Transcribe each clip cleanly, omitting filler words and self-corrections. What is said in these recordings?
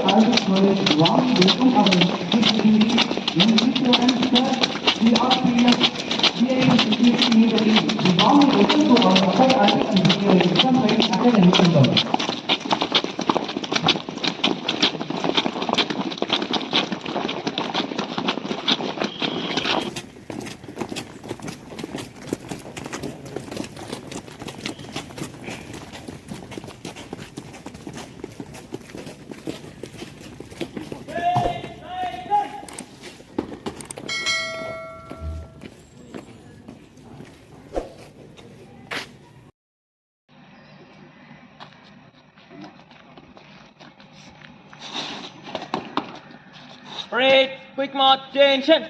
Arabic College, warm welcome our security and students, sir. We are serious. We are in security immediately. We warm welcome to our Atai Arabic Engineering Exam Science Academic Center. Parade, quick march, attention.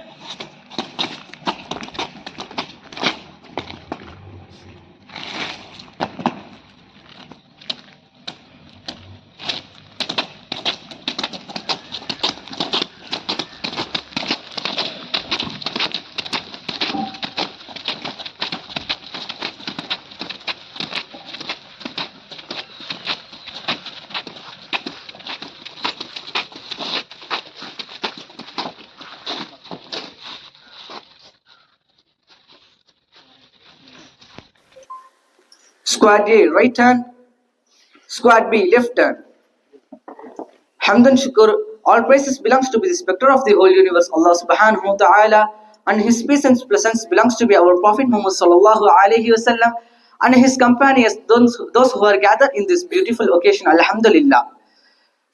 Squad A, right turn. Squad B, left turn. Hamdan Shukur, all praises belongs to be the spectre of the whole universe, Allah subhanahu wa ta'ala, and his peace and blessings belongs to be our Prophet Muhammad sallallahu alayhi wasallam and his companions, those who are gathered in this beautiful occasion, Alhamdulillah.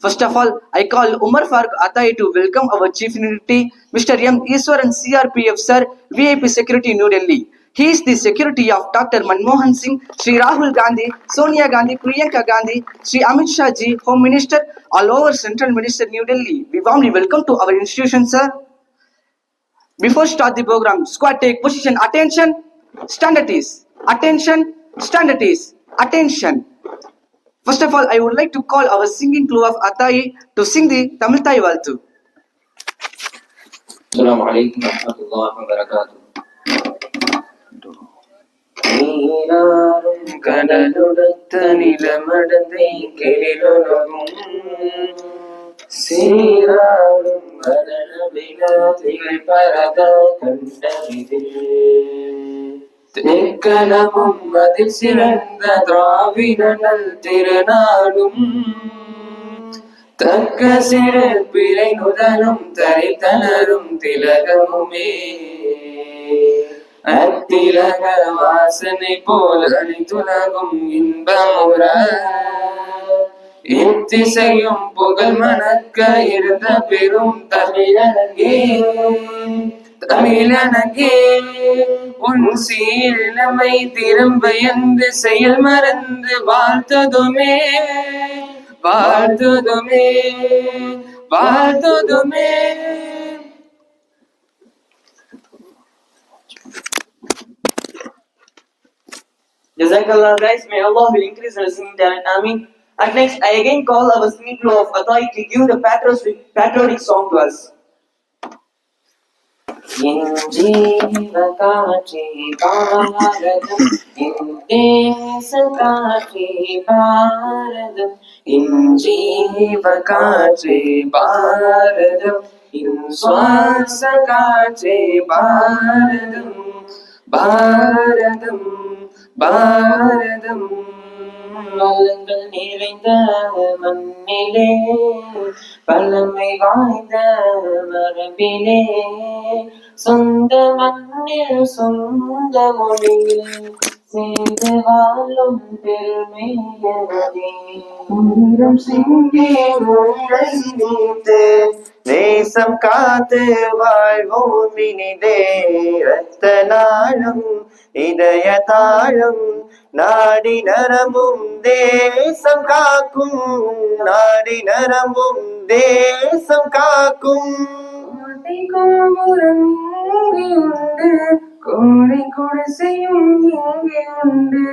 First of all, I call Umar Farooq Atai to welcome our Chief Unity, Mr. M. Iswaran CRPF Sir, VIP Security, New Delhi. He is the security of Dr. Manmohan Singh, Sri Rahul Gandhi, Sonia Gandhi, Priyanka Gandhi, Sri Amit Shah Ji, Home Minister, all over Central Minister, New Delhi. We warmly welcome to our institution, sir. Before start the program, squad take position. Attention, stand at ease. Attention, stand at ease. Attention. First of all, I would like to call our singing crew of Atai to sing the Tamil Thai Valtu. Assalamu alaikum wa rahmatullahi wa barakatuh. நீராறும் கடலுடுத்த நிலமடந்தை கெளிலொழுகும் சீராறும் கடலவிழாதிகள் பரத கண்டதில் தெற்கலமும் அதில் சிறந்த திராவிடனல் திருநாடும் தக்க சிறு பிறை நுதலும் தரித்தனரும் திலகமுமே அத்திலக வாசனை போல் அணித்துலகும் இன்பமுற இத்திசையும் புகழ் மணக்க இருந்த பெரும் தமிழனங்கே தமிழனங்கே உன் சீரிழமை திரும்பயந்து செயல் மறந்து வாழ்த்ததுமே வாழ்த்ததுமே வாழ்த்ததுமே. Jazakallah guys, may Allah will increase our singing talent. Ameen. And next, I again call our singing crew of Atai to give the patriotic song to us. என் ஜீவ காட்சி பாரதம் என் தேச காட்சி பாரதம் என் ஜீவ காட்சி பாரதம் என் சுவாச காட்சி பாரதம் பாரதம் பாரதம் வளங்கள் நிறைந்த மண்ணிலே பழமை வாய்ந்த மரபிலே சொந்த மண்ணில் சொந்த மொழியில் சேர்ந்து வாழும் பெருமையனே உயிரம் சிங்கி ஒன்றை நீத்து தேசம் காத்து வாழ்வோம் இனிதே ரத்த நாளும் இதய தாழும் நாடி நரம்பும் தேசம் காக்கும் நாடி நரம்பும் தேசம் காக்கும் கோபுரம் இங்கே உண்டு கோடை குடிசையும் இங்கே உண்டு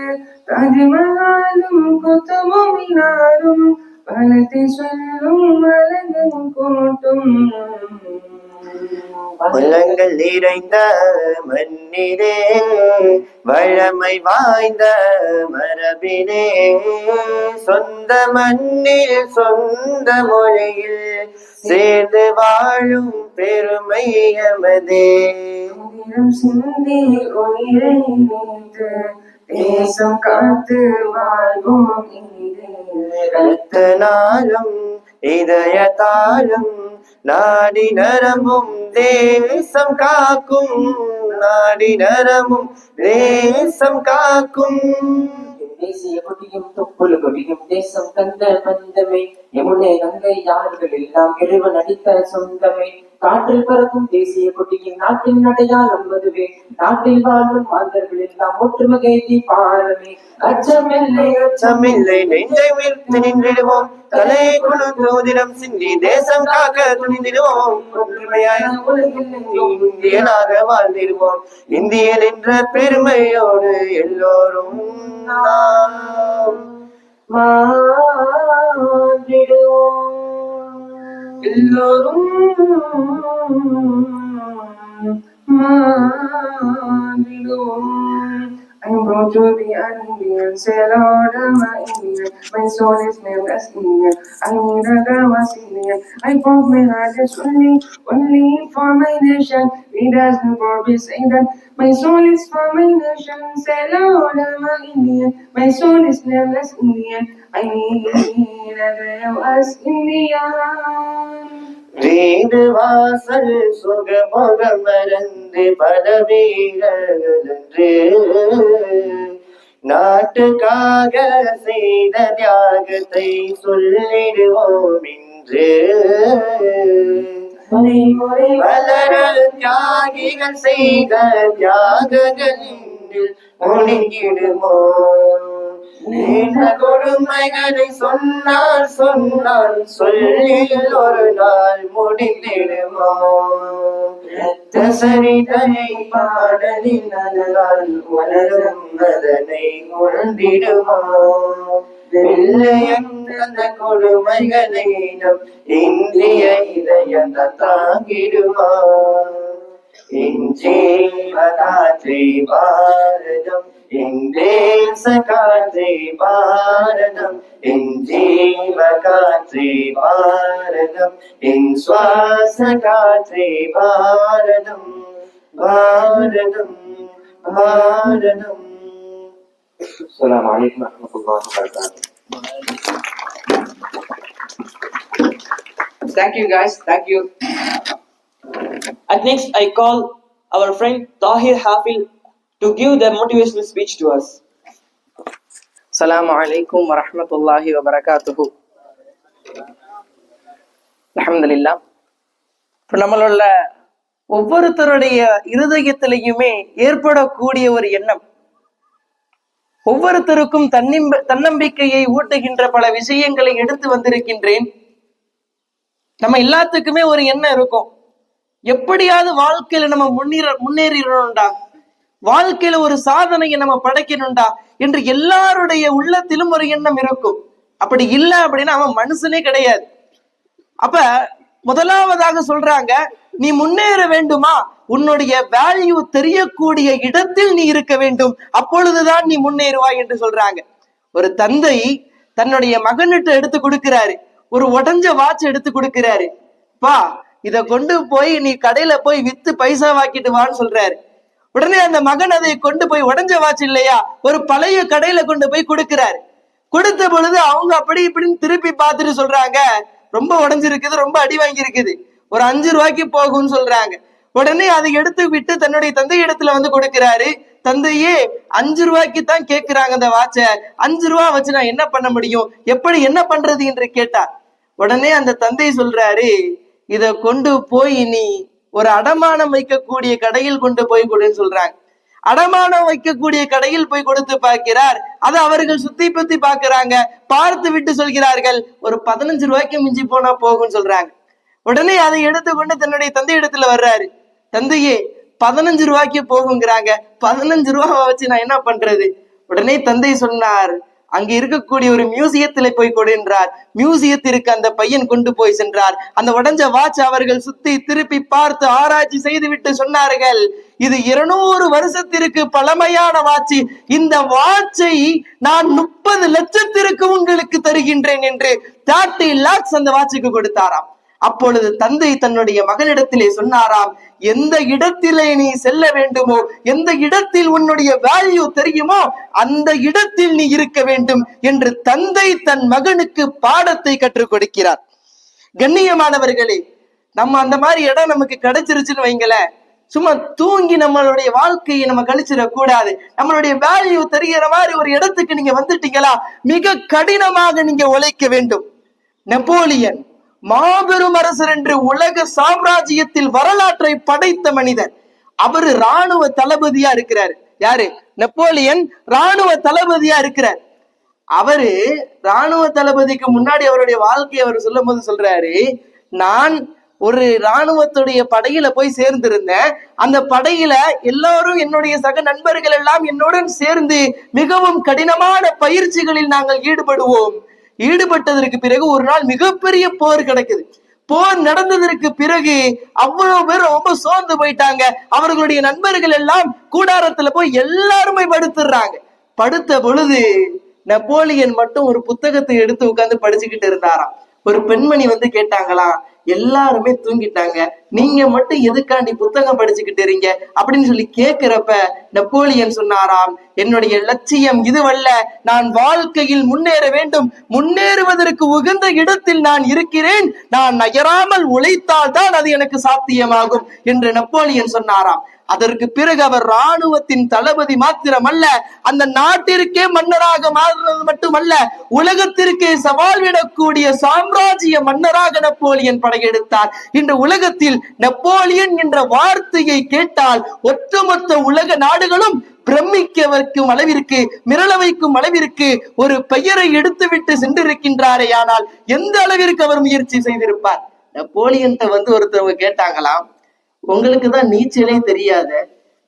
தாஜ்மஹாலும் குத்துபும் மினாரும் பலத்தை சொல்லும் அழகும் கோட்டும் வளங்கள் நிறைந்த மண்ணிலே வழமை வாய்ந்த மரபிலே சொந்த மண்ணில் சொந்த மொழியில் சேர்ந்து வாழும் பெருமை எமதே. உயிரம் சிந்தி உயிரை நீத்து தேசம் காத்து வாழ்வோம் இனிதே. இரத்த நாளும் இதயத்தாலும் நாடி நரம்பும் தேசம் காக்கும், நாடி நரம்பும் தேசம் காக்கும். தேசிய கொடியும் தொப்புள் கொடியும் தேசம் தந்த பந்தமே, யமுனை கங்கை யார்கள் எல்லாம் இறைவன் அடித்த சொந்தமே. காற்றில் பறக்கும் தேசிய கொடியின் நாட்டின் அடையாளம் அதுவே, நாட்டில் வாழும் மாந்தர்கள் எல்லாம் ஒற்றுமகை பாரமே. அச்சமில்லை அச்சமில்லை நெஞ்சை வீழ்த்து நின்றிடுவோம், தலையை குழுந்து உதிரம் சிந்தி தேசம் காக்க துணிந்திடுவோம். ஒற்றுமையான உலகில் இந்தியனாக வாழ்ந்திடுவோம், இந்தியன் என்ற பெருமையோடு எல்லோரும் நாம் மாறிடுவோம். எல்லோரும் மாறிடுவோம். I'm proud to be an Indian, say Lord, I'm an Indian. My soul is named as Indian. I need a girl as Indian. I pour my heart is only for my nation. Leaders before we say that my soul is for my nation. Say Lord, I'm an Indian. My soul is named as Indian. I need a girl as Indian. வீடு வாசல் சுகமுக மறந்து பல வீரர்கள் என்று நாட்டுக்காக செய்த தியாகத்தை சொல்லிடுவோம் இன்று. வளர தியாகிகள் செய்த தியாகங்களில் ஒழுங்கிடுமோ, இந்த கொடுமைகளை சொன்னால் சொல்லில் ஒரு நாள் முடிந்திடுமோ. சரிதனை பாடலில் அதனால் வளரும் அதனை உணர்ந்திடுமோ. வெள்ளையன் அந்த கொடுமைகளை நம் இந்திய இதயம் தாங்கிடுமா. இஞ்சீவ காற்றே பாரதம், இந்தேச காற்றே பாரதம், இஞ்சீவ காற்றே பாரதம், இன் சுவாச காற்றே பாரதம், பாரதம் பாரதம். அஸ்ஸலாமு அலைக்கும் வரஹ்மத்துல்லாஹி வபரகாத்துஹு. Thank you guys, thank you. At next, I call our friend Tahir Hafil to give the motivational speech to us. Assalamu alaikum wa rahmatullahi wa barakatuhu. Alhamdulillah. இப்போ நம்மளோட ஒவ்வொருத்தருடைய இருதயத்திலையுமே ஏற்படக்கூடிய ஒரு எண்ணம், ஒவ்வொருத்தருக்கும் தன்னம்பிக்கையை ஊட்டுகின்ற பல விஷயங்களை எடுத்து வந்திருக்கின்றேன். நம்ம எல்லாத்துக்குமே ஒரு எண்ணம் இருக்கும், எப்படியாவது வாழ்க்கையில நம்ம முன்னேறிடணும்டா, வாழ்க்கையில ஒரு சாதனையை நம்ம படைக்கணும்டா என்று எல்லாருடைய உள்ளத்திலும் ஒரு எண்ணம் இருக்கும். அப்படி இல்லை அப்படின்னா அவன் மனுஷனே கிடையாது. அப்ப முதலாவதாக சொல்றாங்க, நீ முன்னேற வேண்டுமா, உன்னுடைய வேல்யூ தெரியக்கூடிய இடத்தில் நீ இருக்க வேண்டும், அப்பொழுதுதான் நீ முன்னேறுவாய் என்று சொல்றாங்க. ஒரு தந்தை தன்னுடைய மகனிட்ட எடுத்து கொடுக்கிறாரு, ஒரு உடஞ்ச வாட்ச் எடுத்து கொடுக்கிறாரு. பா, இத கொண்டு போய் நீ கடையில போய் வித்து பைசா வாக்கிட்டு வான்னு சொல்றாரு. உடனே அந்த மகன் அதை கொண்டு போய், உடஞ்ச வாட்ச் இல்லையா, ஒரு பழைய கடையில கொண்டு போய் கொடுக்கிறாரு. கொடுத்த பொழுது அவங்க அப்படி இப்படின்னு திருப்பி பார்த்துட்டு சொல்றாங்க, ரொம்ப உடஞ்சிருக்குது, ரொம்ப அடி வாங்கி இருக்குது, ஒரு 5 ரூபாய்க்கு போகும்னு சொல்றாங்க. உடனே அதை எடுத்து விட்டு தன்னுடைய தந்தை இடத்துல வந்து கொடுக்கிறாரு. தந்தையே 5 ரூபாய்க்கு தான் கேட்கிறாங்க அந்த வாட்ச, 5 ரூபா வச்சு நான் என்ன பண்ண முடியும், எப்படி என்ன பண்றது என்று கேட்டார். உடனே அந்த தந்தை சொல்றாரு, இத கொண்டு போய் நீ ஒரு அடமானம் வைக்கக்கூடிய கடையில் கொண்டு போய் கொடுன்னு சொல்றாங்க. அடமானம் வைக்கக்கூடிய கடையில் போய் கொடுத்து பார்க்கிறார். அதை அவர்கள் சுத்தி பத்தி பாக்குறாங்க, பார்த்து விட்டு சொல்கிறார்கள், ஒரு 15 ரூபாய்க்கு மிஞ்சி போனா போகும்னு சொல்றாங்க. உடனே அதை எடுத்துக்கொண்டு தன்னுடைய தந்தை இடத்துல வர்றாரு. தந்தையே 15 ரூபாய்க்கு போகுங்கிறாங்க, 15 ரூபாவை வச்சு நான் என்ன பண்றது? உடனே தந்தை சொன்னார், அங்க இருக்கக்கூடிய ஒரு மியூசியத்துல போய் கொடுன்றார். மியூசியத்திற்கு அந்த பையன் கொண்டு போய் சென்றார். அந்த உடைஞ்ச வாட்ச் அவர்கள் சுத்தி திருப்பி பார்த்து ஆராய்ச்சி செய்துவிட்டு சொன்னார்கள், இது 200 வருஷத்திற்கு பழமையான வாட்சி, இந்த வாட்சை நான் 30 லட்சத்திற்கு உங்களுக்கு தருகின்றேன் என்று 30 lakhs அந்த வாட்சுக்கு கொடுத்தாராம். அப்பொழுது தந்தை தன்னுடைய மகனிடத்திலே சொன்னாராம், எந்த இடத்திலே நீ செல்ல வேண்டுமோ, எந்த இடத்தில் உன்னுடைய வேல்யூ தெரியுமோ அந்த இடத்தில் நீ இருக்க வேண்டும் என்று தந்தை தன் மகனுக்கு பாடத்தை கற்றுக் கொடுக்கிறார். கண்ணியமானவர்களே, நம்ம அந்த மாதிரி இடம் நமக்கு கிடைச்சிருச்சுன்னு வைங்களேன், சும்மா தூங்கி நம்மளுடைய வாழ்க்கையை நம்ம கழிச்சிடக் கூடாது. நம்மளுடைய வேல்யூ தெரிகிற மாதிரி ஒரு இடத்துக்கு நீங்க வந்துட்டீங்களா, மிக கடினமாக நீங்க உழைக்க வேண்டும். நெப்போலியன் மாபெரும் அரசர் என்று உலக சாம்ராஜ்யத்தில் வரலாற்றை படைத்த மனிதர். அவரு இராணுவ தளபதியா இருக்கிறாரு. யாரு? நெப்போலியன் இராணுவ தளபதியா இருக்கிறார். அவரு இராணுவ தளபதிக்கு முன்னாடி அவருடைய வாழ்க்கையை அவர் சொல்லும் போது சொல்றாரு, நான் ஒரு இராணுவத்துடைய படையில போய் சேர்ந்திருந்தேன். அந்த படையில எல்லாரும் என்னுடைய சக நண்பர்கள் எல்லாம் என்னுடன் சேர்ந்து மிகவும் கடினமான பயிற்சிகளில் நாங்கள் ஈடுபட்டதற்கு பிறகு ஒரு நாள் மிகப்பெரிய போர் கிடைக்குது. போர் நடந்ததற்கு பிறகு அவ்வளவு பேர் ரொம்ப சோர்ந்து போயிட்டாங்க. அவர்களுடைய நண்பர்கள் எல்லாம் கூடாரத்துல போய் எல்லாருமே படுத்துடுறாங்க. படுத்த பொழுது நெப்போலியன் மட்டும் ஒரு புத்தகத்தை எடுத்து உட்கார்ந்து படிச்சுக்கிட்டு இருந்தாராம். ஒரு பெண்மணி வந்து கேட்டாங்களாம், எல்லாருமே தூங்கிட்டாங்க, நீங்க மட்டும் எதுக்காண்டி புத்தகம் படிச்சுக்கிட்டு இருக்கீங்க அப்படின்னு சொல்லி கேட்கிறப்ப நெப்போலியன் சொன்னாராம், என்னுடைய லட்சியம் இதுவல்ல, நான் வாழ்க்கையில் முன்னேற வேண்டும், முன்னேறுவதற்கு உகந்த இடத்தில் நான் இருக்கிறேன், நான் நகராமல் உழைத்தால் தான் அது எனக்கு சாத்தியமாகும் என்று நெப்போலியன் சொன்னாராம். அதற்கு பிறகு அவர் இராணுவத்தின் தளபதி மாத்திரமல்ல, அந்த நாட்டிற்கே மன்னராக மாறுவது மட்டுமல்ல, உலகத்திற்கே சவால் விடக்கூடிய சாம்ராஜ்ய மன்னராக நெப்போலியன் படையெடுத்தார். இன்று உலகத்தில் நெப்போலியன் என்ற வார்த்தையை கேட்டால் ஒட்டுமொத்த உலக நாடுகளும் பிரமிக்க வைக்கும் அளவிற்கு, மிரள வைக்கும் அளவிற்கு ஒரு பெயரை எடுத்துவிட்டு சென்றிருக்கின்றாரே. ஆனால் எந்த அளவிற்கு அவர் முயற்சி செய்திருப்பார்? நெப்போலியன் வந்து ஒருத்தவங்க கேட்டாங்களாம், உங்களுக்கு தான் நீச்சலே தெரியாத,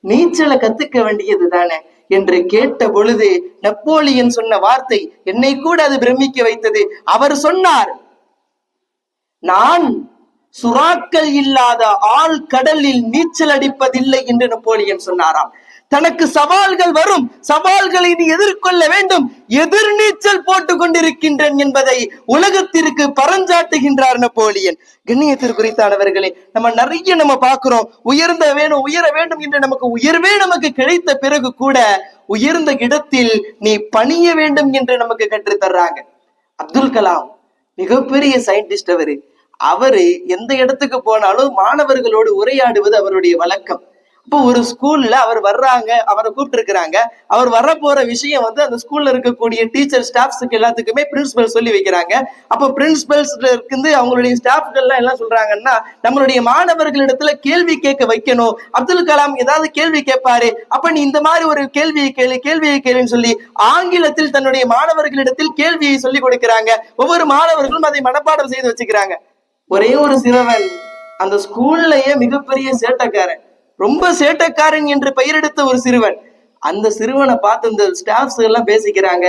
நீச்சலை கத்துக்க வேண்டியது தானே என்று கேட்ட பொழுது நெப்போலியன் சொன்ன வார்த்தை என்னை கூட அது பிரமிக்க வைத்தது. அவர் சொன்னார், நான் சுறாக்கள் இல்லாத ஆழ் கடலில் நீச்சல் அடிப்பதில்லை என்று நெப்போலியன் சொன்னாராம். தனக்கு சவால்கள் வரும், சவால்களை நீ எதிர்கொள்ள வேண்டும், எதிர்நீச்சல் போட்டுக் கொண்டிருக்கின்றேன் என்பதை உலகத்திற்கு பரஞ்சாட்டுகின்றார் நெப்போலியன். கண்ணியத்திற்குரித்தானவர்களே, நம்ம பார்க்கிறோம், உயர வேண்டும் என்று நமக்கு கிடைத்த பிறகு கூட உயர்ந்த இடத்தில் நீ பணிய வேண்டும் என்று நமக்கு கற்று தர்றாங்க. அப்துல் கலாம் மிகப்பெரிய சயின்டிஸ்ட். அவரு எந்த இடத்துக்கு போனாலும் மாணவர்களோடு உரையாடுவது அவருடைய வழக்கம். இப்போ ஒரு ஸ்கூல்ல அவர் வர்றாங்க, அவரை கூப்பிட்டு இருக்கிறாங்க. அவர் வர போற விஷயம் வந்து அந்த ஸ்கூல்ல இருக்கக்கூடிய டீச்சர் ஸ்டாஃப்ஸுக்கு எல்லாத்துக்குமே பிரின்சிபல் சொல்லி வைக்கிறாங்க. அப்போ பிரின்சிபல்ஸ்ல இருந்து அவங்களுடைய ஸ்டாஃப்கள் எல்லாம் சொல்றாங்கன்னா, நம்மளுடைய மாணவர்களிடத்துல கேள்வி கேட்க வைக்கணும். அப்துல் கலாம் ஏதாவது கேள்வி கேட்பாரு, அப்ப நீ இந்த மாதிரி ஒரு கேள்வியை கேளுன்னு சொல்லி ஆங்கிலத்தில் தன்னுடைய மாணவர்களிடத்தில் கேள்வியை சொல்லி கொடுக்கிறாங்க. ஒவ்வொரு மாணவர்களும் அதை மனப்பாடம் செய்து வச்சுக்கிறாங்க. ஒரே ஒரு சிறுவன் அந்த ஸ்கூல்லயே மிகப்பெரிய சேட்டைக்காரன், ரொம்ப சேட்டைக்காரன் என்று பெயரெடுத்த ஒரு சிறுவன். அந்த சிறுவனை பார்த்து இந்த ஸ்டாஃப்ஸ் எல்லாம் பேசிக்கிறாங்க,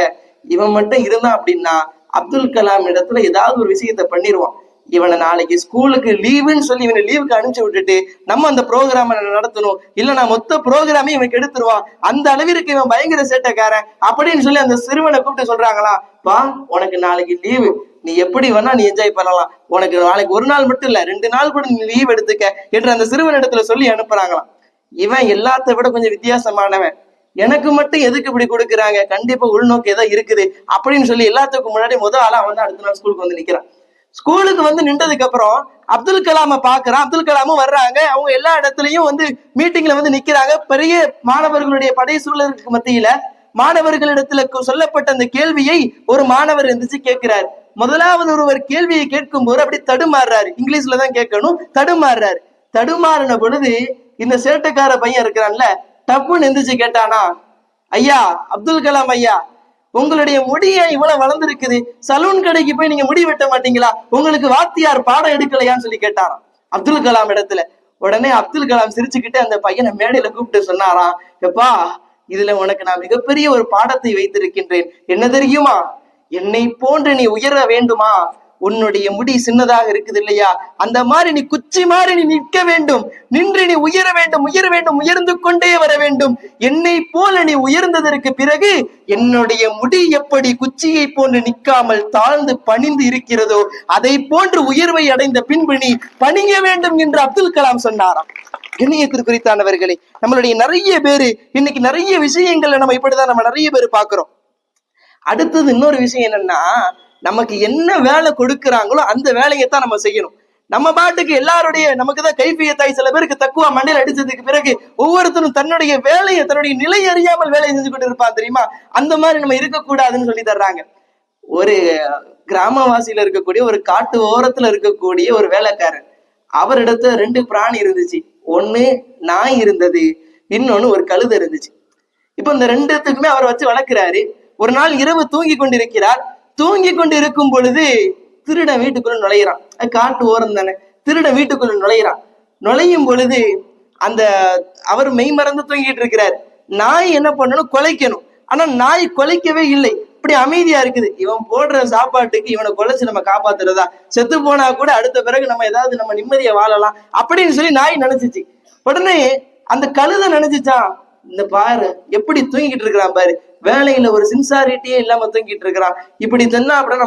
இவன் மட்டும் இருந்தான் அப்படின்னா அப்துல் கலாம் இடத்துல ஏதாவது ஒரு விஷயத்த பண்ணிடுவான், இவனை நாளைக்கு ஸ்கூலுக்கு லீவுன்னு சொல்லி இவனை லீவுக்கு அனுப்பிச்சு விட்டுட்டு நம்ம அந்த ப்ரோக்ராம நடத்தணும், இல்ல நான் மொத்த ப்ரோக்ராமே இவனுக்கு எடுத்துருவான், அந்த அளவிற்கு இவன் பயங்கர சேட்டைக்காரன் அப்படின்னு சொல்லி அந்த சிறுவனை கூப்பிட்டு சொல்றாங்களா, வா உனக்கு நாளைக்கு லீவு, நீ எப்படி வேணா நீ என்ஜாய் பண்ணலாம், உனக்கு நாளைக்கு ஒரு நாள் மட்டும் இல்ல 2 நாள் கூட நீ லீவ் எடுத்துக்க என்று அந்த சிறுவன் இடத்துல சொல்லி அனுப்புறாங்களாம். இவன் எல்லாத்த விட கொஞ்சம் வித்தியாசமானவன், எனக்கு மட்டும் எதுக்கு இப்படி கொடுக்குறாங்க, கண்டிப்பா உள்நோக்கு ஏதோ இருக்குது அப்படின்னு சொல்லி எல்லாத்துக்கும் முன்னாடி முதல் ஆளா அவன் அடுத்த நாள் ஸ்கூலுக்கு வந்து நிக்கிறான். ஸ்கூலுக்கு வந்து நின்றதுக்கு அப்புறம் அப்துல் கலாம பாக்குறான். அப்துல் கலாமும் வர்றாங்க. அவங்க எல்லா இடத்துலயும் வந்து மீட்டிங்ல வந்து நிக்கிறாங்க. பெரிய மாணவர்களுடைய படை சூழலுக்கு மத்தியில மாணவர்களிடத்துல சொல்லப்பட்ட அந்த கேள்வியை ஒரு மாணவர் இருந்துச்சு கேட்கிறார். முதலாவது ஒருவர் கேள்வியை கேட்கும் போது அப்படி தடுமாறுறாரு, இங்கிலீஷ்ல தான் கேட்கணும், தடுமாறுறாரு. தடுமாறின பொழுது இந்த சேட்டைக்கார பையன் இருக்கிறான்ல, டப்புன்னு எந்திரிச்சு கேட்டானா, ஐயா அப்துல் கலாம் ஐயா, உங்களுடைய முடிய இவ்வளவு வளர்ந்துருக்குது, சலூன் கடைக்கு போய் நீங்க முடி வெட்ட மாட்டீங்களா, உங்களுக்கு வாத்தியார் பாடம் எடுக்கலையான்னு சொல்லி கேட்டாராம் அப்துல் கலாம் இடத்துல. உடனே அப்துல் கலாம் சிரிச்சுக்கிட்டு அந்த பையனை மேடையில கூப்பிட்டு சொன்னாராம், எப்பா இதுல உனக்கு நான் மிகப்பெரிய ஒரு பாடத்தை வைத்திருக்கின்றேன். என்ன தெரியுமா? என்னை போன்று நீ உயர வேண்டுமா? உன்னுடைய முடி சின்னதாக இருக்குது இல்லையா, அந்த மாதிரி நீ குச்சி மாதிரி நீ நிற்க வேண்டும், நின்று நீ உயர வேண்டும், உயர வேண்டும், உயர்ந்து கொண்டே வர வேண்டும். என்னை போல நீ உயர்ந்ததற்கு பிறகு என்னுடைய முடி எப்படி குச்சியை போன்று நிற்காமல் தாழ்ந்து பணிந்து இருக்கிறதோ அதை போன்று உயர்வை அடைந்த பின்பு நீ பணிய வேண்டும் என்று அப்துல் கலாம் சொன்னாராம். கண்ணியத்திற்கு குறித்தானவர்களே, நம்மளுடைய நிறைய பேரு இன்னைக்கு நிறைய விஷயங்கள்ல நம்ம இப்படிதான் நம்ம நிறைய பேர் பாக்குறோம். அடுத்தது இன்னொரு விஷயம் என்னன்னா, நமக்கு என்ன வேலை கொடுக்குறாங்களோ அந்த வேலையைத்தான் நம்ம செய்யணும். நம்ம பாட்டுக்கு எல்லாருடைய நமக்குதான் கைப்பியத்தாய் சில பேருக்கு தக்குவா மண்டையில் அடிச்சதுக்கு பிறகு ஒவ்வொருத்தரும் தன்னுடைய வேலையை தன்னுடைய நிலை அறியாமல் வேலையை செஞ்சு கொண்டு இருப்பான் தெரியுமா, அந்த மாதிரி நம்ம இருக்கக்கூடாதுன்னு சொல்லி தர்றாங்க. ஒரு கிராமவாசியில இருக்கக்கூடிய ஒரு காட்டு ஓரத்துல இருக்கக்கூடிய ஒரு வேலைக்காரன், அவரிடத்துல 2 பிராணி இருந்துச்சு. ஒண்ணு நாய் இருந்தது, இன்னொன்னு ஒரு கழுதை இருந்துச்சு. இப்ப இந்த 2த்துக்குமே அவர் வச்சு வளர்க்கிறாரு. ஒரு நாள் இரவு தூங்கி கொண்டிருக்கிறார். தூங்கி கொண்டு இருக்கும் பொழுது திருடன் வீட்டுக்குள்ள நுழையிறான். காட்டு ஓரம் தானே, திருடன் வீட்டுக்குள்ள நுழையிறான். நுழையும் பொழுது அந்த அவர் மெய் மறந்து தூங்கிட்டு இருக்கிறார். நாய் என்ன பண்ணணும், கொலைக்கணும். ஆனா நாய் கொலைக்கவே இல்லை, இப்படி அமைதியா இருக்குது. இவன் போடுற சாப்பாட்டுக்கு இவனை கொலைச்சு நம்ம காப்பாத்துறதா, செத்து போனா கூட அடுத்த பிறகு நம்ம ஏதாவது நம்ம நிம்மதியை வாழலாம் அப்படின்னு சொல்லி நாய் நினைச்சிச்சு. உடனே அந்த கழுதை நினைச்சுச்சான், இந்த பாரு எப்படி தூங்கிட்டு இருக்கிறான் பாரு, வேலையில ஒரு சின்சாரிட்டியே இல்லாம தூங்கிட்டு இருக்கிறான், இப்படி சொன்னா அப்படின்னா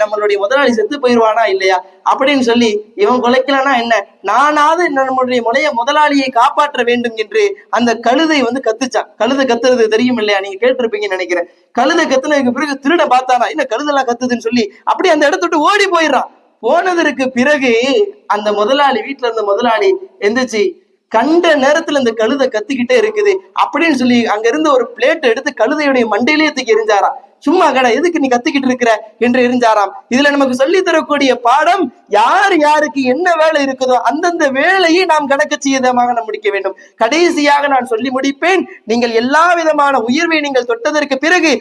நம்மளுடைய முதலாளி செத்து போயிடுவானா இல்லையா அப்படின்னு சொல்லி இவன் கொலைக்கலானா என்ன, நானாவது நம்மளுடைய முதலாளியை காப்பாற்ற வேண்டும் என்று அந்த கழுதை கத்துச்சான். கழுதை கத்துறது தெரியும் இல்லையா, நீங்க கேட்டிருப்பீங்கன்னு நினைக்கிறேன். கழுதை கத்துனதுக்கு பிறகு திருட பார்த்தானா, என்ன கழுதெல்லாம் கத்துதுன்னு சொல்லி அப்படி அந்த இடத்த விட்டு ஓடி போயிடுறான். போனதற்கு பிறகு அந்த முதலாளி, வீட்டுல இருந்த முதலாளி எந்திரிச்சு, கண்ட நேரத்துல இந்த கழுதை கத்திக்கிட்டே இருக்குது அப்படின்னு சொல்லி அங்க இருந்து ஒரு பிளேட் எடுத்து கழுதையுடைய மண்டையிலே தூக்கி எரிஞ்சாராம். சும்மா கடை எதுக்கு நீ கத்திக்கிட்டு இருக்கிற என்று எரிஞ்சாராம். இதுல நமக்கு சொல்லி தரக்கூடிய பாடம், யார் யாருக்கு என்ன வேலை இருக்குதோ அந்தந்த வேலையை நாம் கணக்கச்சியதமாக நாம் முடிக்க வேண்டும். கடைசியாக நான் சொல்லி முடிப்பேன், நீங்கள் எல்லா விதமான உயர்வை நீங்கள் தொட்டதற்கு பிறகு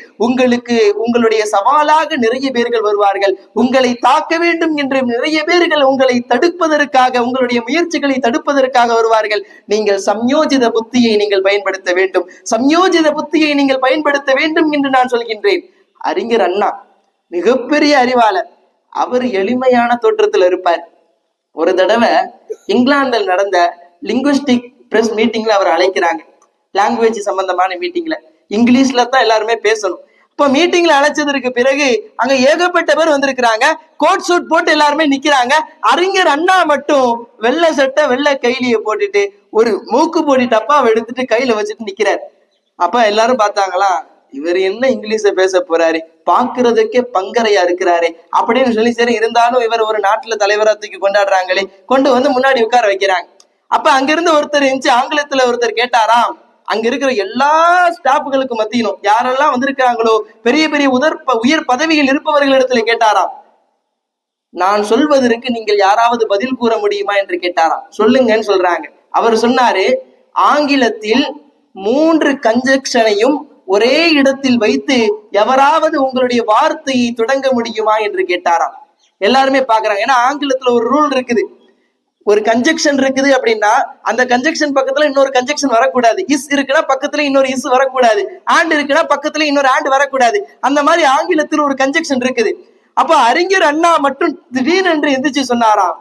உங்களுடைய சவாலாக நிறைய பேர்கள் வருவார்கள். உங்களை தாக்க வேண்டும் என்று நிறைய பேர்கள் உங்களை தடுப்பதற்காக, உங்களுடைய முயற்சிகளை தடுப்பதற்காக வருவார்கள். நீங்கள் சம்யோஜித புத்தியை நீங்கள் பயன்படுத்த வேண்டும், சம்யோஜித புத்தியை நீங்கள் பயன்படுத்த வேண்டும் என்று நான் சொல்கின்றேன். அறிஞர் அண்ணா மிகப்பெரிய அறிவாளர், அவர் எளிமையான தோற்றத்துல இருப்பார். ஒரு தடவை இங்கிலாந்தில் நடந்த லிங்குவிஸ்டிக் பிரஸ் மீட்டிங்ல அவர் அழைக்கிறாங்க. லாங்குவேஜ் சம்பந்தமான மீட்டிங்ல இங்கிலீஷ்ல தான் எல்லாருமே பேசணும். இப்ப மீட்டிங்ல அழைச்சதற்கு பிறகு அங்க ஏகப்பட்ட பேர் வந்திருக்கிறாங்க. கோட் சூட் போட்டு எல்லாருமே நிக்கிறாங்க. அறிஞர் அண்ணா மட்டும் வெள்ளை சட்டை வெள்ளை கைலிய போட்டுட்டு ஒரு மூக்கு போடி டப்பாவை எடுத்துட்டு கையில வச்சுட்டு நிக்கிறார். அப்ப எல்லாரும் பார்த்தாங்களா, இவர் என்ன இங்கிலீஷ பேச போறாரு, பாக்குறதுக்கே பங்கரையா இருக்கிறாரு அப்படின்னு சொல்லி, சரி இருந்தாலும் இவர் ஒரு நாட்டுல தலைவரா தூக்கி கொண்டாடுறாங்களே, கொண்டு முன்னாடி உட்கார வைக்கிறாங்க. அப்ப அங்கிருந்து ஒருத்தர் இருந்துச்சு, ஆங்கிலத்துல ஒருத்தர் கேட்டாராம், அங்க இருக்கிற எல்லா ஸ்டாஃப்களுக்கு மத்தியிலும் யாரெல்லாம் வந்திருக்காங்களோ பெரிய பெரிய உயர் பதவியில் இருப்பவர்களிடத்துல கேட்டாராம், நான் சொல்வதற்கு நீங்கள் யாராவது பதில் கூற முடியுமா என்று கேட்டாராம். சொல்லுங்கன்னு சொல்றாங்க. அவர் சொன்னாரு, ஆங்கிலத்தில் 3 கன்ஜெக்ஷனையும் ஒரே இடத்தில் வைத்து எவராவது உங்களுடைய வார்த்தையை தொடங்க முடியுமா என்று கேட்டாராம். எல்லாருமே பாக்குறாங்க. ஏன்னா ஆங்கிலத்துல ஒரு ரூல் இருக்குது, ஒரு கன்ஜெக்ஷன் இருக்குது அப்படின்னா அந்த கன்ஜெக்ஷன் பக்கத்துல இன்னொரு கன்ஜெக்ஷன் வரக்கூடாது. இஸ் இருக்குன்னா பக்கத்துல இன்னொரு இஸ் வரக்கூடாது, ஆண்ட் இருக்குன்னா பக்கத்துல இன்னொரு ஆண்ட் வரக்கூடாது. அந்த மாதிரி ஆங்கிலத்தில் ஒரு கன்ஜெக்ஷன் இருக்குது. அப்ப அறிஞர் அண்ணா மட்டும் திடீரென்று எந்திரிச்சு சொன்னாராம்.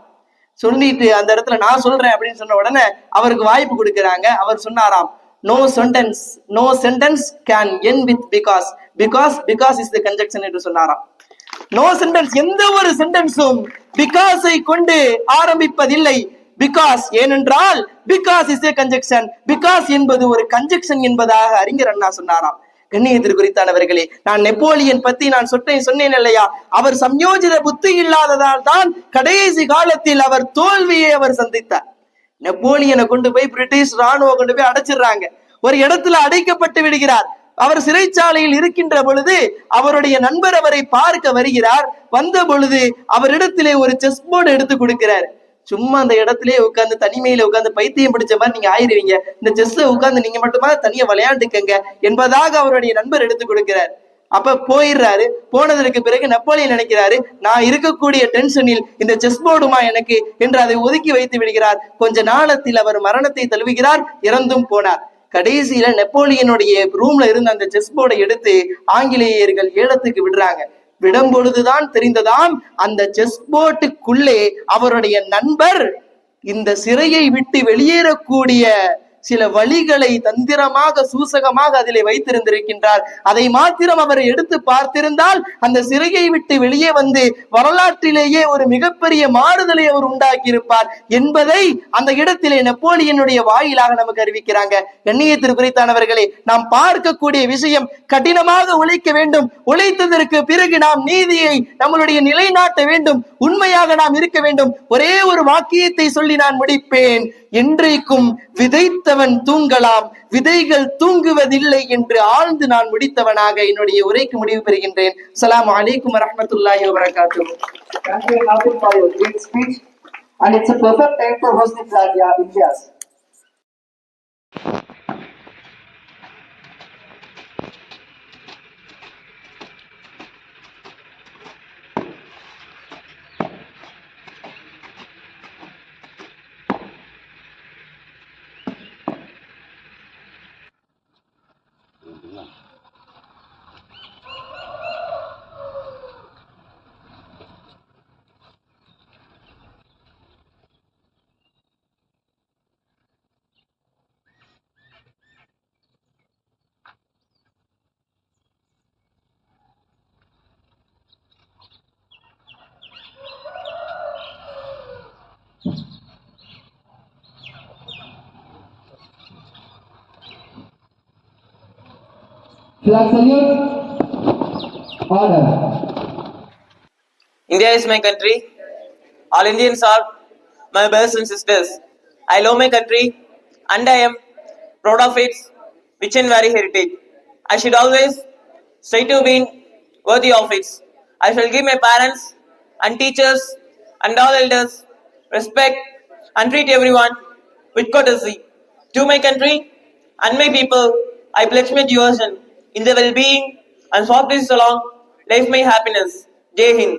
சொல்லிட்டு அந்த இடத்துல நான் சொல்றேன் அப்படின்னு சொன்ன உடனே அவருக்கு வாய்ப்பு கொடுக்கிறாங்க. அவர் சொன்னாராம், no sentence can end with because is the conjunction என்று சொன்னாராம். no sentence, எந்த ஒரு சென்டென்ஸும் because ஐ கொண்டு ஆரம்பிப்பதில்லை. because ஏனென்றால் because is a conjunction, because என்பது ஒரு conjunction என்பதாக அறிஞர் அண்ணா சொன்னாராம். கண்ணியத்திற்கு குறித்தானவர்களே, நான் நெப்போலியன் பத்தி நான் சொன்னேன் இல்லையா, அவர் சம்யோஜித புத்தி இல்லாததால் தான் கடைசி காலத்தில் அவர் தோல்வியை அவர் சந்தித்தார். நெப்போலியனை கொண்டு போய் பிரிட்டிஷ் ராணுவம் கொண்டு போய் அடைச்சிடுறாங்க. ஒரு இடத்துல அடைக்கப்பட்டு விடுகிறார். அவர் சிறைச்சாலையில் இருக்கின்ற பொழுது அவருடைய நண்பர் அவரை பார்க்க வருகிறார். வந்த பொழுது அவரிடத்திலே ஒரு செஸ் போர்டு எடுத்து கொடுக்கிறார். சும்மா அந்த இடத்திலே உட்கார்ந்து தனிமையில உட்கார்ந்து பைத்தியம் பிடிச்ச மாதிரி நீங்க ஆயிருவீங்க, இந்த செஸ்ல உட்கார்ந்து நீங்க மட்டுமா தனியா விளையாண்டுக்கங்க என்பதாக அவருடைய நண்பர் எடுத்து கொடுக்கிறார். அப்ப போயிடுறாரு. போனதற்கு பிறகு நெப்போலியன் நினைக்கிறாரு, நான் இருக்கக்கூடிய டென்ஷனில் இந்த செஸ் போர்டுமா எனக்கு என்று அதை ஒதுக்கி வைத்து விடுகிறார். கொஞ்ச நாளத்தில் அவர் மரணத்தை தழுவுகிறார், இறந்தும் போனார். கடைசியில நெப்போலியனுடைய ரூம்ல இருந்த அந்த செஸ் போர்டை எடுத்து ஆங்கிலேயர்கள் ஏலத்துக்கு விடுறாங்க. விடும் பொழுதுதான் தெரிந்ததாம் அந்த செஸ் போர்ட்டுக்குள்ளே அவருடைய நண்பர் இந்த சிறையை விட்டு வெளியேறக்கூடிய சில வழிகளை தந்திரமாக சூசகமாக அதிலே வைத்திருந்திருக்கின்றார். அதை மாத்திரம் அவர் எடுத்து பார்த்திருந்தால் அந்த சிறையை விட்டு வெளியே வந்து வரலாற்றிலேயே ஒரு மிகப்பெரிய மாறுதலை அவர் உண்டாக்கி இருப்பார் என்பதை அந்த இடத்திலே நெப்போலியனுடைய வாயிலாக நமக்கு அறிவிக்கிறாங்க. கண்ணியத்திற்குரித்தானவர்களே, நாம் பார்க்கக்கூடிய விஷயம் கடினமாக உழைக்க வேண்டும். உழைத்ததற்கு பிறகு நாம் நீதியை நம்மளுடைய நிலைநாட்ட வேண்டும். உண்மையாக நாம் இருக்க வேண்டும். ஒரே ஒரு வாக்கியத்தை சொல்லி நான் முடிப்பேன். என்றைக்கும் விதைத்தவன் தூங்கலாம், விதைகள் தூங்குவதில்லை என்று ஆழ்ந்து நான் முடித்தவனாக என்னுடைய உரைக்கு முடிவு பெறுகின்றேன். அஸ்ஸலாமு அலைக்கும் வரஹ்மத்துல்லாஹி வபரகாத்துஹு. Thank you, Nabil, for your great speech. And it's a perfect time for hosting India's. Flag salute. Order. India is my country. All Indians are my brothers and sisters. I love my country and I am proud of its rich and varied heritage. I should always strive to be worthy of it. I shall give my parents and teachers and all elders respect and treat everyone with courtesy. To my country and my people, I pledge my devotion in their well-being and for this along life my happiness. Jai Hind.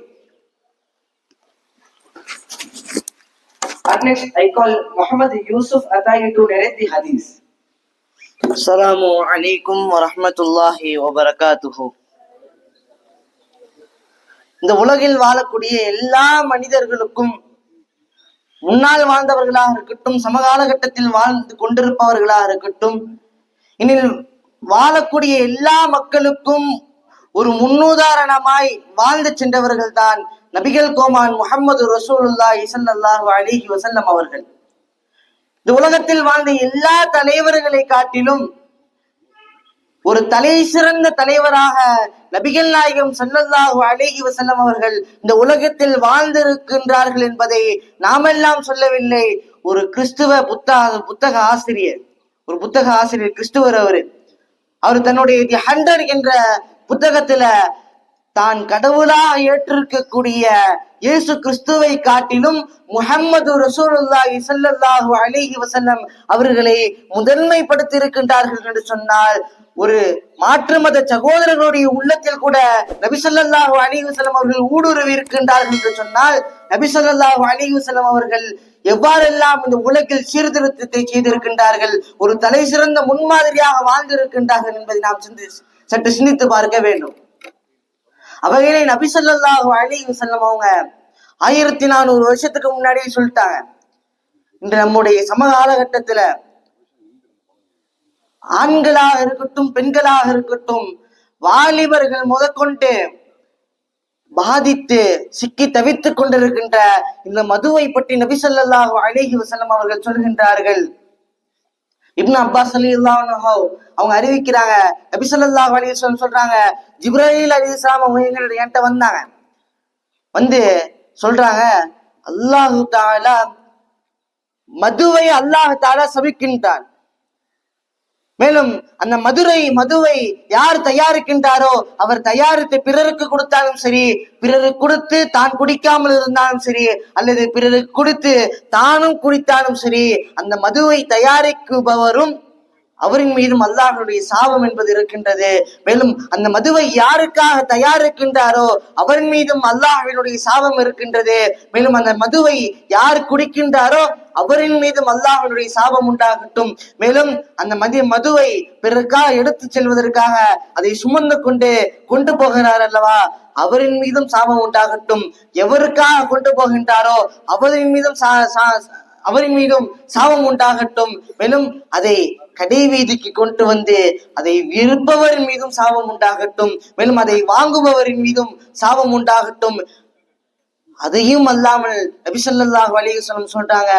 Up next, I call Muhammad Yusuf Ataya to narrate the hadith. அஸ்ஸலாமு அலைக்கும் வரஹ்மத்துல்லாஹி வபரகாத்துஹு. இந்த உலகில் வாழக்கூடிய எல்லா மனிதர்களுக்கும் முன்னால் வாழ்ந்தவர்களாக இருக்கட்டும், சமகாலகட்டத்தில் வாழ்ந்து கொண்டிருப்பவர்களாக இருக்கட்டும், இனில் வாழக்கூடிய எல்லா மக்களுக்கும் ஒரு முன்னுதாரணமாய் வாழ்ந்து சென்றவர்கள் தான் நபிகள் கோமான் முஹம்மது ரசூலுல்லாஹி ஸல்லல்லாஹு அலைஹி வஸல்லம் அவர்கள். இந்த உலகத்தில் வாழ்ந்த எல்லா தலைவர்களை காட்டிலும் ஒரு தலை சிறந்த தலைவராக நபிகள் நாயகம் ஸல்லல்லாஹு அலைஹி வஸல்லம் அவர்கள் இந்த உலகத்தில் வாழ்ந்திருக்கின்றார்கள் என்பதை நாமெல்லாம் சொல்லவில்லை. ஒரு கிறிஸ்துவ புத்தக ஆசிரியர், ஒரு புத்தக ஆசிரியர் கிறிஸ்துவர் அவர் தன்னுடைய தி 100 என்ற புத்தகத்துல தான் கடவுளாக ஏற்றிருக்கக்கூடிய இயேசு கிறிஸ்துவை காட்டிலும் முஹம்மது ரசூலுல்லாஹி ஸல்லல்லாஹு அலைஹி வஸல்லம் அவர்களை முதன்மைப்படுத்தி இருக்கின்றார்கள் என்று சொன்னால், ஒரு மாற்று மத சகோதரர்களுடைய உள்ளத்தில் கூட நபி ஸல்லல்லாஹு அலைஹி வஸல்லம் அவர்கள் ஊடுருவி இருக்கின்றார்கள் என்று சொன்னால், நபி ஸல்லல்லாஹு அலைஹி வஸல்லம் அவர்கள் எவ்வாறெல்லாம் இந்த உலகில் சீர்திருத்தத்தை செய்திருக்கின்றார்கள், ஒரு தலை சிறந்த முன்மாதிரியாக வாழ்ந்திருக்கின்றார்கள் என்பதை நாம் சற்று சிந்தித்து பார்க்க வேண்டும். அவைகளை நபி ஸல்லல்லாஹு அலைஹி வஸல்லம் அவங்க 1400 வருஷத்துக்கு முன்னாடியே சொல்லிட்டாங்க. இன்று நம்முடைய சமகாலகட்டத்துல ஆண்களாக இருக்கட்டும், பெண்களாக இருக்கட்டும், வாலிபர்கள் முதற்கொண்டு பாதித்து சிக்கி தவித்துக் கொண்டிருக்கின்ற இந்த மதுவை பற்றி நபி ஸல்லல்லாஹு அலைஹி வஸல்லம் அவர்கள் சொல்கின்றார்கள். இப்னு அப்பாஸ் ரலியல்லாஹு அன்ஹு அவங்க அறிவிக்கிறாங்க, நபி ஸல்லல்லாஹு அலைஹி வஸல்லம் சொல்றாங்க, ஜிப்ரீல் அலைஹிஸ்ஸலாம் அவங்க என்கிட்ட வந்தாங்க, வந்து சொல்றாங்க, அல்லாஹு தஆலா மதுவை அல்லாஹ் தஆலா சபிக்கின்றான். மேலும் அந்த மதுவை யார் தயாரிக்கின்றாரோ அவர் தயாரித்து பிறருக்கு கொடுத்தாலும் சரி, பிறருக்கு கொடுத்து தான் குடிக்காமல் இருந்தாலும் சரி, அல்லது பிறருக்கு கொடுத்து தானும் குடித்தாலும் சரி, அந்த மதுவை தயாரிக்குபவரும் அவரின் மீதும் அல்லாஹ்வுடைய சாபம் என்பது இருக்கின்றது. மேலும் அந்த மதுவை யாருக்காக தயாரிக்கின்றாரோ அவரின் மீதும் அல்லாஹ்வினுடைய சாபம் இருக்கின்றது. மேலும் அந்த மதுவை யார் குடிக்கின்றாரோ அவரின் மீதும் அல்லாஹ்வுடைய சாபம் உண்டாகட்டும். மேலும் அந்த மதுவை பிறருக்காக எடுத்து செல்வதற்காக அதை சுமந்து கொண்டு போகிறார் அல்லவா, அவரின் மீதும் சாபம் உண்டாகட்டும். எவருக்காக கொண்டு போகின்றாரோ அவரின் மீதும் சாபம் உண்டாகட்டும். மேலும் அதை கடை வீதிக்கு கொண்டு வந்து அதை விற்பவரின் மீதும் சாபம் உண்டாகட்டும். மேலும் அதை வாங்குபவரின் மீதும் சாபம் உண்டாகட்டும். அதையும் அல்லாமல் நபி ஸல்லல்லாஹு அலைஹி வஸல்லம் சொல்றாங்க,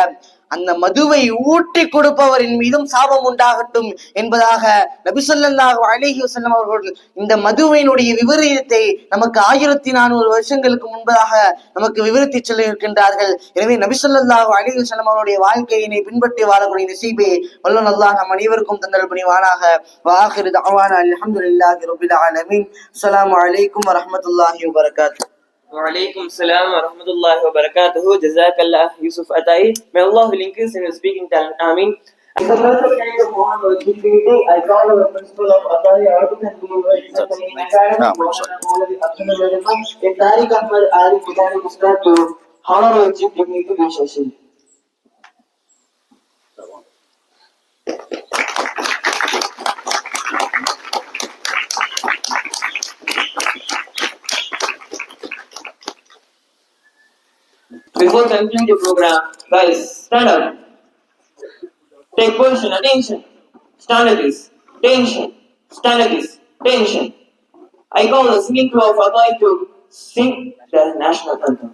அந்த மதுவை ஊட்டி கொடுப்பவரின் மீதும் சாபம் உண்டாகட்டும் என்பதாக நபி ஸல்லல்லாஹு அலைஹி வஸல்லம் அவர்கள் இந்த மதுவினுடைய விபரீதத்தை நமக்கு 1400 வருஷங்களுக்கு முன்பதாக நமக்கு விவரித்து சொல்லியிருக்கின்றார்கள். எனவே நபி ஸல்லல்லாஹு அலைஹி வஸல்லம் அவருடைய வாழ்க்கையினை பின்பற்றி வாழக்கூடிய நசீபை வல்லன் அல்லாஹ் நம் அனைவருக்கும் தந்தல் புரிவானாக. வஆகிரு தஅவானா அல்ஹம்துலில்லாஹி ரப்பில் ஆலமீன். அஸ்ஸலாமு அலைக்கும் வரஹ்மத்துல்லாஹி வபரகாத்துஹு. Walaikum salam wa rahmatullahi wa barakatuhu. Jazakallah Yusuf Atai. May Allah will increase in your speaking talent. Ameen. In the first kind of Muhammad GPD, I call our principal of Atai Arabic and Academy, in Tariq Ahmad Ali Bidani Mustar to honor our chief dignitary Shashi. Before concluding the program, guys, stand up. Take position, attention. Stand like this. Tension. Stand like this. Tension. I call the singing crew of Atai to sing the national anthem.